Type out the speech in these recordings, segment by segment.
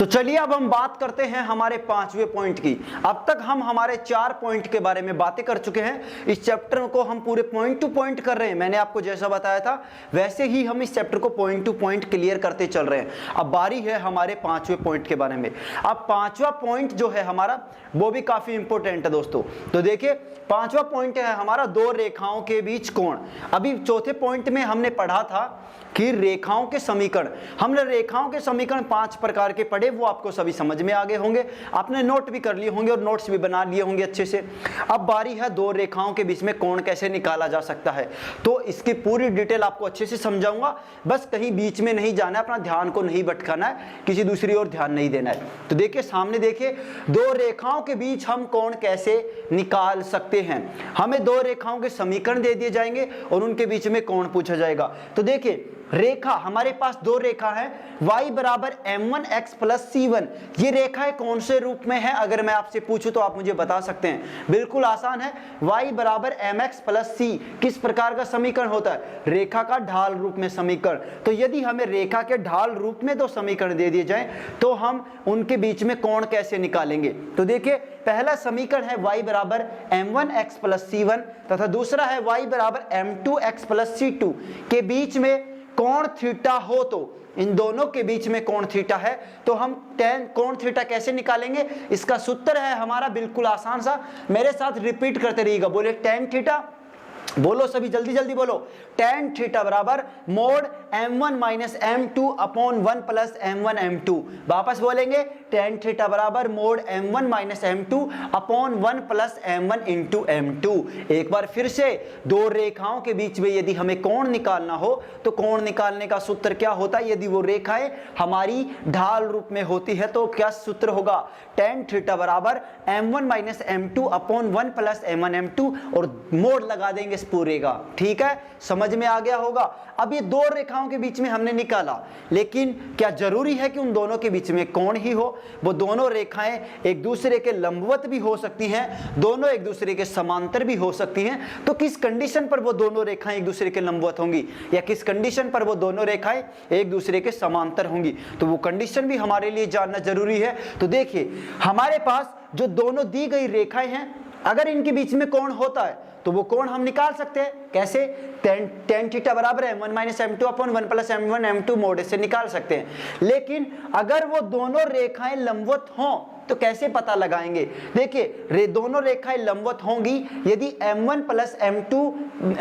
तो चलिए अब हम बात करते हैं हमारे 5वें पॉइंट की। अब तक हम हमारे 4 पॉइंट के बारे में बातें कर चुके हैं। इस चैप्टर को हम पूरे पॉइंट टू पॉइंट कर रहे हैं। मैंने आपको जैसा बताया था वैसे ही हम इस चैप्टर को पॉइंट टू पॉइंट क्लियर करते चल रहे हैं। अब बारी है हमारे 5वें पॉइंट के बारे में। अब 5वां पॉइंट जो है हमारा वो भी काफी इंपॉर्टेंट है दोस्तों। तो देखिए 5वां पॉइंट है हमारा दो रेखाओं के बीच कोण। अभी चौथे पॉइंट में हमने पढ़ा था कि रेखाओं के समीकरण, हमने रेखाओं के समीकरण 5 प्रकार के पढ़े, वो आपको सभी समझ में आ गए होंगे, आपने नोट भी कर लिए होंगे और नोट्स भी बना लिए होंगे अच्छे से। अब बारी है दो रेखाओं के बीच में कोण कैसे निकाला जा सकता है। तो इसकी पूरी डिटेल आपको अच्छे से समझाऊंगा, बस कहीं बीच में नहीं जाना है, अपना ध्यान को नहीं भटकाना है, किसी दूसरी ओर ध्यान नहीं देना है। तो देखिए सामने देखिए दो रेखाओं के बीच हम कोण कैसे निकाल सकते हैं। हमें दो रेखाओं के समीकरण दे दिए जाएंगे और उनके बीच में कोण पूछा जाएगा। तो देखिए रेखा, हमारे पास दो रेखा है y बराबर m1x प्लस c1। ये रेखाएं कौन से रूप में है अगर मैं आपसे पूछूं तो आप मुझे बता सकते हैं। बिल्कुल आसान है, y बराबर mx प्लस c किस प्रकार का समीकरण होता है, रेखा का ढाल रूप में समीकरण। तो यदि हमें रेखा के ढाल रूप में दो समीकरण दे दिए जाएं तो हम उनके बीच में कोण कैसे निकालेंगे। तो देखिए पहला समीकरण है y बराबर m1x प्लस c1 तथा दूसरा है y बराबर m2x प्लस c2। के बीच में कोण थीटा हो तो इन दोनों के बीच में कोण थीटा है तो हम tan कोण थीटा कैसे निकालेंगे। इसका सूत्र है हमारा बिल्कुल आसान सा, मेरे साथ रिपीट करते रहिएगा। बोले tan थीटा, बोलो सभी जल्दी जल्दी बोलो। tan थीटा बराबर mode m1 minus m2 upon 1 plus m1 m2। वापस बोलेंगे tan थीटा बराबर mode m1 minus m2 upon 1 plus m1 into m2। एक बार फिर से, दो रेखाओं के बीच में यदि हमें कोण निकालना हो तो कोण निकालने का सूत्र क्या होता है। यदि वो रेखाएं हमारी ढाल रूप में होती है तो क्या सूत्र होगा, tan थीटा बराबर m1 minus m2 upon 1 plus m1 m2 और मोड लगा देंगे पूरे का। ठीक है, समझ में आ गया होगा। अब ये दो रेखाओं के बीच में हमने निकाला, लेकिन क्या जरूरी है कि उन दोनों के बीच में कोण ही हो। वो दोनों रेखाएं एक दूसरे के लंबवत भी हो सकती हैं, दोनों एक दूसरे के समांतर भी हो सकती हैं। तो किस कंडीशन पर वो दोनों रेखाएं एक दूसरे के लंबवत होंगी या किस कंडीशन पर वो दोनों रेखाएं एक दूसरे के समांतर होंगी, तो वो कंडीशन भी हमारे लिए जानना जरूरी है। तो देखिए हमारे पास जो दोनों दी गई रेखाएं हैं, अगर इनके बीच में कोण होता है तो वो कोण हम निकाल सकते हैं। कैसे, tan थीटा बराबर m1 minus m2 upon 1 plus m1 m2 mode से निकाल सकते हैं। लेकिन अगर वो दोनों रेखाएं लंबवत हों तो कैसे पता लगाएंगे। देखिए दोनों रेखाएं लंबवत होंगी यदि m1 plus m2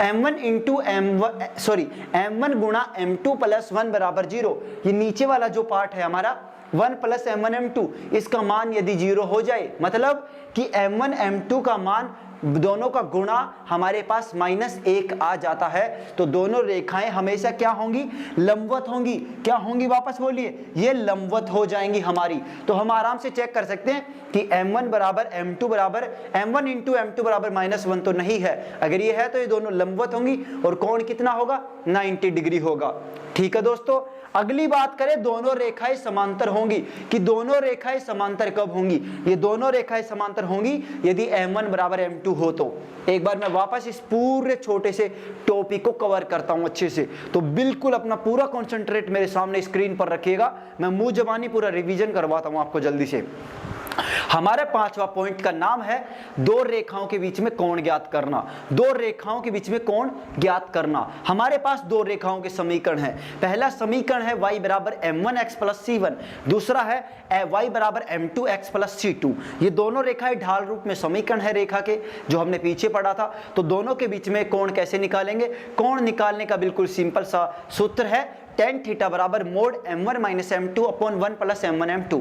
m1 into m1 गुणा m2 प्लस 1 बराबर 0। ये नीचे वाला जो पार्ट है हमारा 1 प्लस m1 m2, इसका मान यदि 0 हो जाए, मतलब कि m1 m2 का मान दोनों का गुणा हमारे पास -1 आ जाता है, तो दोनों रेखाएं हमेशा क्या होंगी, लंबवत होंगी। क्या होंगी, वापस बोलिए, ये लंबवत हो जाएंगी हमारी। तो हम आराम से चेक कर सकते हैं कि m1 बराबर m2 बराबर m1 इंटू m2 बराबर -1 तो नहीं है। अगर ये है तो ये दोनों लंबवत होंगी और कोण कितना होगा, 90 डिग्री होगा। ठीक है दोस्तों, अगली बात करें दोनों रेखाएं समांतर होंगी, कि दोनों रेखाएं समांतर कब होंगी। ये दोनों रेखाएं समांतर होंगी यदि m1 बराबर m2 हो। तो एक बार मैं वापस इस पूरे छोटे से टॉपिक को कवर करता हूं अच्छे से। तो बिल्कुल अपना पूरा कंसंट्रेट मेरे सामने स्क्रीन पर रखिएगा, मैं मुंह जबानी पूरा रिवीजन करवाता हूं आपको जल्दी से। हमारे 5वां पॉइंट का नाम है दो रेखाओं के बीच में कोण ज्ञात करना। दो रेखाओं के बीच में कोण ज्ञात करना। हमारे पास दो रेखाओं के समीकरण है। पहला समीकरण है y बराबर m1x प्लस c1, दूसरा है y बराबर m2x प्लस c2। ये दोनों रेखाएं ढाल रूप में समीकरण है रेखा के, जो हमने पीछे पढ़ा था। तो दोनों के बीच में कोण कैसे निकालेंगे। कोण निकालने का बिल्कुल सिंपल सा सूत्र है, tan थीटा बराबर mode m1 minus m2 upon 1 plus m1 m2।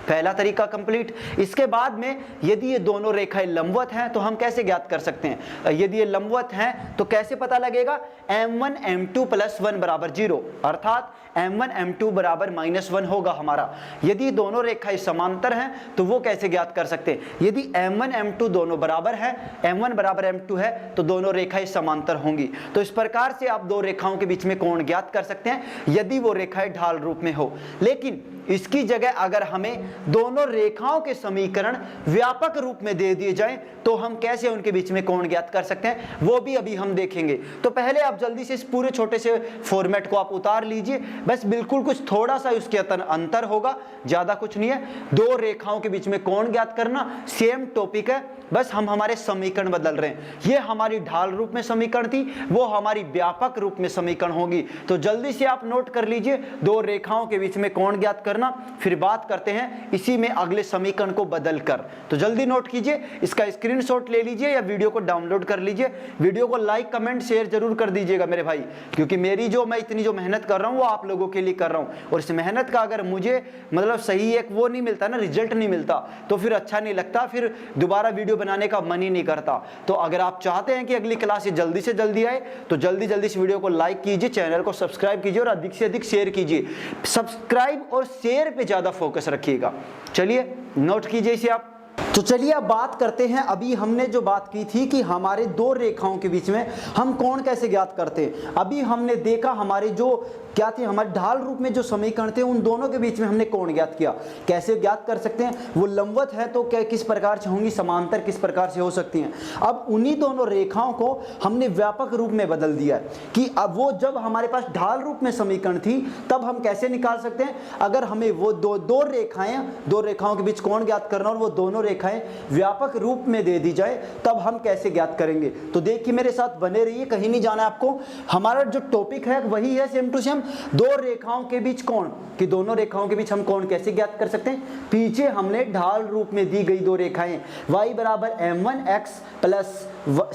पहला तरीका कंप्लीट। इसके बाद में यदि ये दोनों रेखाएं लंबवत हैं तो हम कैसे ज्ञात कर सकते हैं। यदि ये लंबवत हैं तो कैसे पता लगेगा, m1 m2 प्लस 1 बराबर 0, अर्थात m1 m2 बराबर -1 होगा हमारा। यदि दोनों रेखाएं समांतर हैं तो वो कैसे ज्ञात कर सकते हैं। यदि m1 m2 दोनों बराबर है, m1 बराबर m2 है, तो दोनों रेखाएं समांतर होंगी। तो इस प्रकार से आप दो रेखाओं के बीच में कोण ज्ञात कर सकते हैं यदि वो रेखाएं ढाल रूप में हो। लेकिन इसकी जगह अगर हमें दोनों रेखाओं के समीकरण व्यापक रूप में दे दिए जाएं तो हम कैसे उनके बीच में कोण ज्ञात कर सकते हैं, वो भी अभी हम देखेंगे। तो पहले आप जल्दी से इस पूरे छोटे से फॉर्मेट को आप उतार लीजिए, बस बिल्कुल कुछ थोड़ा सा उसके अंतर होगा, ज्यादा कुछ नहीं है। दो रेखाओं के बीच में कोण ज्ञात करना, सेम टॉपिक है, बस हम हमारे समीकरण बदल रहे हैं। ये हमारी ढाल रूप में समीकरण थी, वो हमारी व्यापक रूप में समीकरण होगी। तो जल्दी से आप नोट कर लीजिए, दो रेखाओं के बीच में कोण ज्ञात करना, फिर बात करते हैं इसी में अगले समीकरण को बदलकर। तो जल्दी नोट कीजिए, इसका स्क्रीनशॉट ले लीजिए या वीडियो को डाउनलोड कर लीजिए। वीडियो को लाइक कमेंट शेयर जरूर कर दीजिएगा मेरे भाई, क्योंकि मेरी मैं इतनी मेहनत कर रहा हूँ वो आप लोगों के लिए कर रहा हूँ, और इस मेहनत का अगर मुझे मतलब सही एक वो नहीं मिलता ना, रिजल्ट नहीं मिलता, तो फिर अच्छा नहीं लगता, फिर दोबारा वीडियो बनाने का मन ही नहीं करता। तो अगर आप चाहते हैं कि अगली क्लास जल्दी से जल्दी आए तो जल्दी जल्दी इस वीडियो को लाइक कीजिए, चैनल को सब्सक्राइब कीजिए और अधिक से अधिक शेयर कीजिए। सब्सक्राइब और शेयर पे ज्यादा फोकस रखिएगा। चलिए नोट कीजिए इसे आप। तो चलिए अब बात करते हैं, अभी हमने जो बात की थी कि हमारे दो रेखाओं के बीच में हम कोण कैसे ज्ञात करते हैं। अभी हमने देखा हमारे जो क्या थे, हमारे ढाल रूप में जो समीकरण थे उन दोनों के बीच में हमने कोण ज्ञात किया। कैसे ज्ञात कर सकते हैं, वो लंबवत है तो क्या किस प्रकार से होंगी, समांतर किस प्रकार से हो सकती हैं। अब उन्हीं दोनों रेखाओं को हमने व्यापक रूप में बदल दिया है कि अब वो जब हमारे पास ढाल रूप में समीकरण थी तब हम कैसे निकाल सकते हैं। अगर हमें वो दो रेखाओं के बीच कोण ज्ञात करना और वो दोनों रेखाएं व्यापक रूप में दे दी जाए तब हम कैसे ज्ञात करेंगे। तो देखिए मेरे साथ बने रहिए, कहीं नहीं जाना आपको। हमारा जो टॉपिक है वही है सेम टू सेम, दो रेखाओं के बीच कोण, कि दोनों रेखाओं के बीच हम कोण कैसे ज्ञात कर सकते हैं। पीछे हमने ढाल रूप में दी गई दो रेखाएं y बराबर m1x प्लस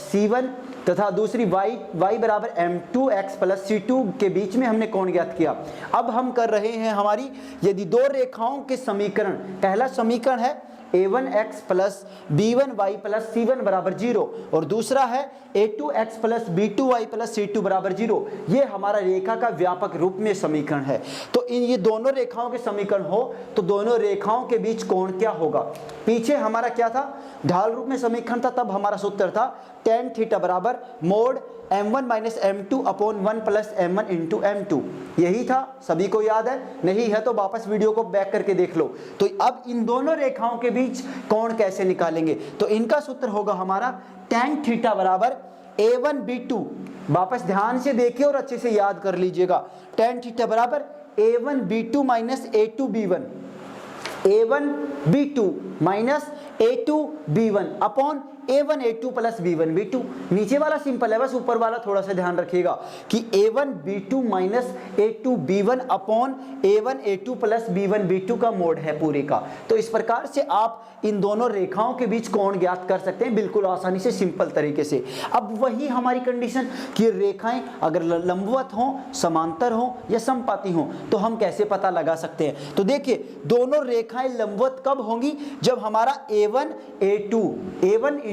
c1 तथा दूसरी y बराबर m2x प्लस c2 के बीच में हमने कोण ज्ञात किया। अब हम कर रहे हैं हमारी, यदि दो रेखाओं के समीकरण, पहला समीकरण है a1x plus b1y plus c1 बराबर 0 और दूसरा है a2x plus b2y plus c2 बराबर 0। ये हमारा रेखा का व्यापक रूप में समीकरण है। तो ये दोनों रेखाओं के समीकरण हो तो दोनों रेखाओं के बीच कोण क्या होगा। पीछे हमारा क्या था, ढाल रूप में समीकरण था, तब हमारा सूत्र था tan थीटा बराबर mode m1 minus m2 upon 1 plus m1 into m2। यही था, सभी को याद है, नहीं है तो वापस वीडियो को बैक करके देख लो। तो अब इन दोनों रेखाओं के बीच कोण कैसे निकालेंगे, तो इनका सूत्र होगा हमारा tan थीटा बराबर a1b2। वापस ध्यान से देखिए और अच्छे से याद कर लीजिएगा। tan थीटा बराबर a1b2 minus a2b1, a1b2 minus a2b1 upon a1 a2 plus b1 b2। नीचे वाला सिंपल है, बस ऊपर वाला थोड़ा सा ध्यान रखिएगा कि a1 b2 minus a2 b1 upon a1 a2 plus b1 b2 का मोड है पूरे का। तो इस प्रकार से आप इन दोनों रेखाओं के बीच कोण ज्ञात कर सकते हैं बिल्कुल आसानी से, सिंपल तरीके से। अब वही हमारी कंडीशन कि रेखाएं अगर लंबवत हों, समांतर हों या समपाती हों तो हम कैसे पता लगा सकते हैं। तो देखिए दोनों रेखाएं लंबवत कब होंगी, जब हमारा a1 into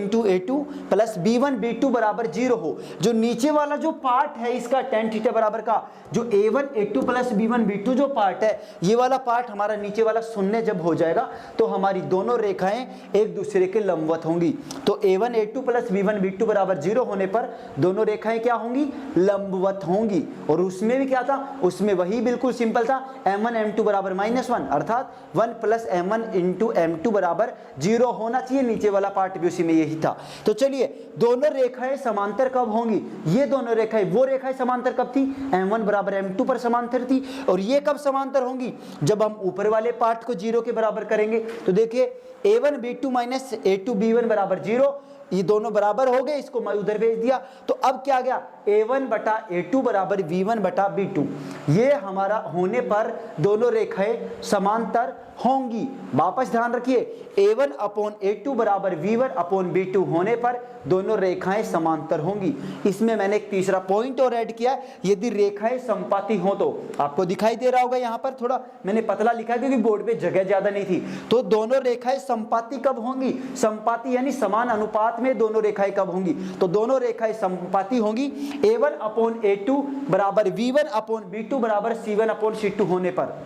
a2 plus b1 b2 बराबर 0 हो। जो नीचे वाला जो पार्ट है इसका tan थीटा बराबर का, जो a1 a2 plus b1 b2 जो पार्ट है, ये वाला पार्ट हमारा नीचे वाला शून्य जब हो जाएगा तो हमारी दोनों रेखाएं एक दूसरे के लंबवत होंगी। तो a1 a2 plus b1 b2 बराबर 0 होने पर दोनों रेखाएं क्या होंगी, लंबवत होंगी। और उसमें भी क्या था, उसमें वही बिल्कुल सिंपल था, m1 m2 बराबर -1 अर्थात 1 प्लस m1 इंटू m2 बराबर 0 होना चाहिए। नीचे वाला पार्ट भी उसी में यही था। तो चलिए दोनों रेखाएं समांतर कब होंगी, ये दोनों रेखाएं, वो रेखाएं समांतर कब थी, m1 बराबर m2 पर समांतर थी। और ये कब समांतर होंगी, जब हम ऊपर वाले पार्ट को 0 के बराबर करेंगे। तो देखिए a1 b2 minus a2 b1 बराबर 0, ये दोनों बराबर हो गए, इसको मैं उधर भेज दिया। तो अब क्या गया, a1 बटा a2 बराबर v1 बटा b2। ये हमारा होने पर दोनों रेखाएं समांतर होंगी। वापस ध्यान रखिए, a1 अपॉन a2 बराबर v1 अपॉन b2 होने पर दोनों रेखाएं समांतर होंगी। इसमें मैंने एक तीसरा पॉइंट और ऐड किया, यदि रेखाएं समपाती हो तो आपको दिखाई दे रहा होगा, यहाँ पर थोड़ा मैंने पतला लिखा है क्योंकि बोर्ड पे जगह ज्यादा नहीं थी। तो दोनों रेखाएं समपाती कब होंगी, समपाती यानी समान अनुपात में दोनों रेखाएं कब होंगी, तो दोनों रेखाएं समपाती होंगी a1 अपॉन a2 बराबर v1 अपॉन b2 बराबर c1 अपॉन c2 होने पर।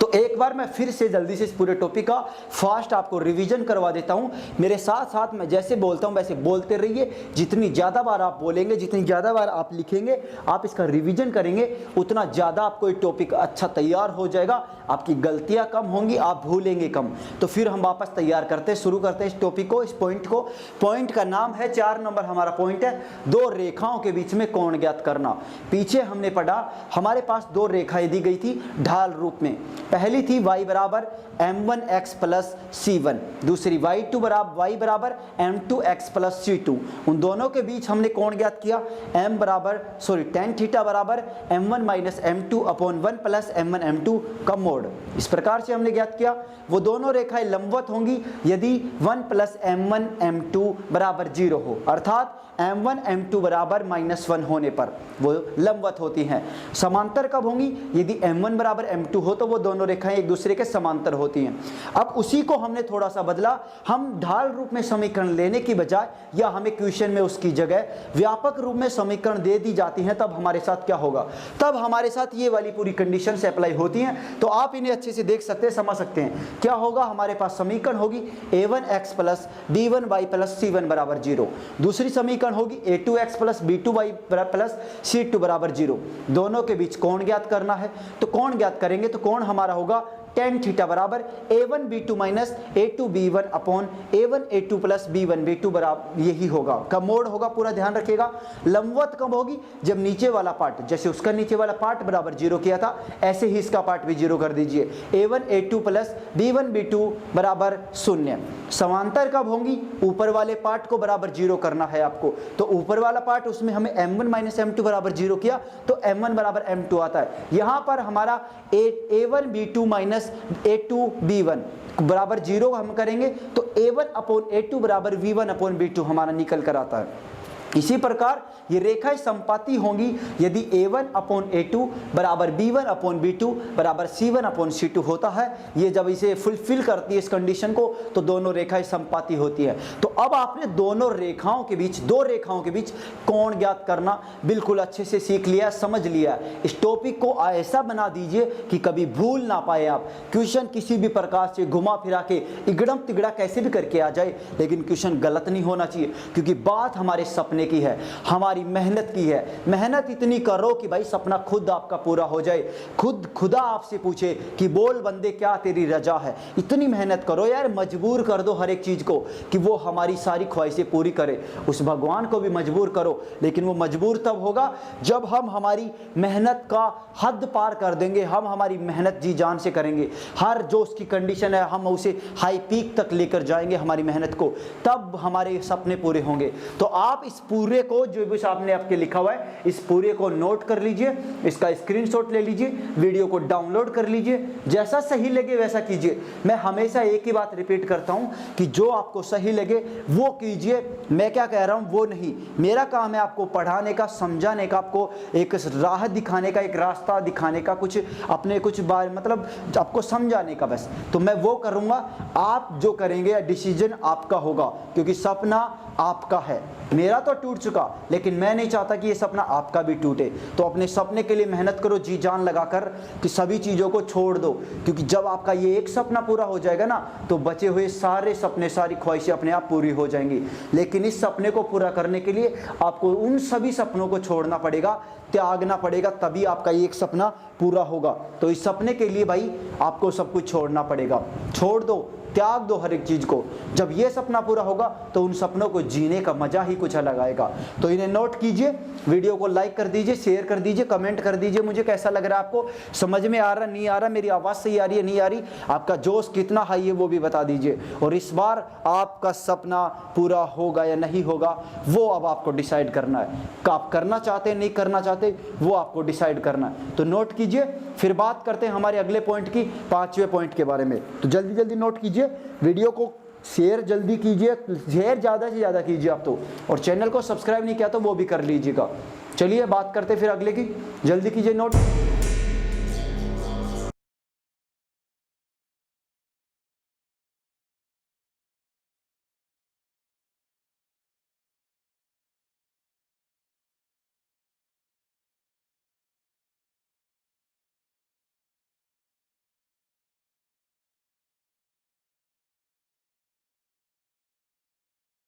तो एक बार मैं फिर से जल्दी से इस पूरे टॉपिक का फास्ट आपको रिवीजन करवा देता हूं। मेरे साथ साथ मैं जैसे बोलता हूं वैसे बोलते रहिए। जितनी ज़्यादा बार आप बोलेंगे, जितनी ज़्यादा बार आप लिखेंगे, आप इसका रिवीजन करेंगे, उतना ज़्यादा आपको ये टॉपिक अच्छा तैयार हो जाएगा। आपकी गलतियाँ कम होंगी, आप भूलेंगे कम। तो फिर हम वापस तैयार करते हैं, शुरू करते हैं इस टॉपिक को, इस पॉइंट को। पॉइंट का नाम है 4 नंबर हमारा पॉइंट है, दो रेखाओं के बीच में कोण ज्ञात करना। पीछे हमने पढ़ा हमारे पास दो रेखाएं दी गई थी ढाल रूप में। पहली थी y बराबर m1x प्लस c1, दूसरी y2 बराबर m2x प्लस c2। उन दोनों के बीच हमने कोण ज्ञात किया tan थीटा बराबर m1 minus m2 upon 1 plus m1 m2 का मोड। इस प्रकार से हमने ज्ञात किया। वो दोनों रेखाएं लंबवत होंगी यदि 1 प्लस m1 m2 बराबर 0 हो, अर्थात m1 m2 बराबर -1 होने पर वो लंबवत होती हैं। समांतर कब होंगी? यदि m1 बराबर m2 हो तो वो दोनों रेखाएं एक दूसरे के समांतर होती हैं। अब उसी को हमने थोड़ा सा बदला। हम ढाल रूप में समीकरण लेने की बजाय, या हमें क्वेश्चन में उसकी जगह व्यापक रूप में समीकरण दे दी जाती हैं, तब हमारे साथ क्या होगा? तब हमारे साथ ये वाली पूरी कंडीशन से अप्लाई होती हैं। तो आप इन्हें अच्छे से देख सकते हैं, समझ सकते हैं। क्या होगा? हमारे पास समीकरण होगी a1x plus b1y plus c1 बराबर 0। दूसरी समीकरण होगी a2x plus b2y plus c2 बराबर 0। दोनों के बीच कोण ज्ञात करना है। तो कोण ज्ञात करेंगे तो कोण हमारा होगा tan थीटा बराबर a1 b2 minus a2 b1 upon a1 a2 plus b1 b2 बराबर यही होगा। का मोड होगा, पूरा ध्यान रखिएगा। लंबवत कब होगी? जब नीचे वाला पार्ट, जैसे उसका नीचे वाला पार्ट बराबर 0 किया था, ऐसे ही इसका पार्ट भी 0 कर दीजिए। a1 a2 plus b1 b2 बराबर 0। समांतर कब होंगी? ऊपर वाले पार्ट को बराबर 0 करना है आपको। तो ऊपर वाला पार्ट, उसमें हमें m1 माइनस m2 बराबर 0 किया तो m1 बराबर m2 आता है। यहाँ पर हमारा a1 b2 minus a2 b1 बराबर 0 हम करेंगे तो a1 अपॉन a2 बराबर v1 अपॉन b2 हमारा निकल कर आता है। इसी प्रकार ये रेखाएं संपाती होंगी यदि a1 अपॉन a2 बराबर b1 अपॉन b2 बराबर c1 अपॉन c2 होता है। ये जब इसे फुलफिल करती है इस कंडीशन को, तो दोनों रेखाएं संपाती होती है। तो अब आपने दोनों रेखाओं के बीच, दो रेखाओं के बीच कोण ज्ञात करना बिल्कुल अच्छे से सीख लिया, समझ लिया। इस टॉपिक को ऐसा बना दीजिए कि कभी भूल ना पाए आप। क्वेश्चन किसी भी प्रकार से घुमा फिरा के इगड़म तिगड़ा कैसे भी करके आ जाए, लेकिन क्वेश्चन गलत नहीं होना चाहिए, क्योंकि बात हमारे सपने की है, हमारी मेहनत की है। मेहनत इतनी करो कि भाई सपना खुद आपका पूरा हो जाए। खुदा आपसे पूछे कि बोल बंदे क्या तेरी रजा है। इतनी मेहनत करो यार, मजबूर कर दो हर एक चीज को कि वो हमारी सारी ख्वाहिशें पूरी करे। उस भगवान को भी मजबूर करो, लेकिन वो मजबूर तब होगा जब हम हमारी मेहनत का हद पार कर देंगे। हम हमारी मेहनत जी जान से करेंगे, हर जो उसकी कंडीशन है हम उसे हाई पीक तक लेकर जाएंगे हमारी मेहनत को, तब हमारे सपने पूरे होंगे। तो आप इस पूरे को, जो भी आपने आपके लिखा हुआ है, इस पूरे को नोट कर लीजिए, इसका स्क्रीनशॉट ले लीजिए, वीडियो को डाउनलोड कर लीजिए। जैसा सही लगे वैसा कीजिए। मैं हमेशा एक ही बात रिपीट करता हूं कि जो आपको सही लगे वो कीजिए। मैं क्या कह रहा हूं वो नहीं। मेरा काम है आपको पढ़ाने का, समझाने का, आपको एक राह दिखाने का, एक रास्ता दिखाने का, कुछ अपने कुछ बार मतलब आपको समझाने का, बस। तो मैं वो करूंगा, आप जो करेंगे डिसीजन आपका होगा, क्योंकि सपना आपका है। मेरा तो टूट चुका, लेकिन मैं नहीं चाहता कि ये सपना आपका भी टूटे। तो अपने सपने के लिए मेहनत करो जी जान लगाकर, कि सभी चीज़ों को छोड़ दो, क्योंकि जब आपका ये एक सपना पूरा हो जाएगा ना, तो बचे हुए सारे सपने, सारी ख्वाहिशें अपने आप पूरी हो जाएंगी। लेकिन इस सपने को पूरा करने के लिए आपको उन सभी सपनों को छोड़ना पड़ेगा, त्यागना पड़ेगा, तभी आपका ये एक सपना पूरा होगा। तो इस सपने के लिए भाई आपको सब कुछ छोड़ना पड़ेगा। छोड़ दो, त्याग दो हर एक चीज को। जब ये सपना पूरा होगा तो उन सपनों को जीने का मजा ही कुछ अलग आएगा। तो इन्हें नोट कीजिए, वीडियो को लाइक कर दीजिए, शेयर कर दीजिए, कमेंट कर दीजिए मुझे कैसा लग रहा है, आपको समझ में आ रहा नहीं आ रहा, मेरी आवाज़ सही आ रही है नहीं आ रही, आपका जोश कितना हाई है वो भी बता दीजिए। और इस बार आपका सपना पूरा होगा या नहीं होगा वो अब आपको डिसाइड करना है। आप करना चाहते नहीं करना चाहते वो आपको डिसाइड करना है। तो नोट कीजिए, फिर बात करते हैं हमारे अगले पॉइंट की, 5वें पॉइंट के बारे में। तो जल्दी जल्दी नोट कीजिए, वीडियो को शेयर जल्दी कीजिए, शेयर ज़्यादा से ज़्यादा कीजिए आप तो, और चैनल को सब्सक्राइब नहीं किया तो वो भी कर लीजिएगा। चलिए बात करते फिर अगले की, जल्दी कीजिए नोट।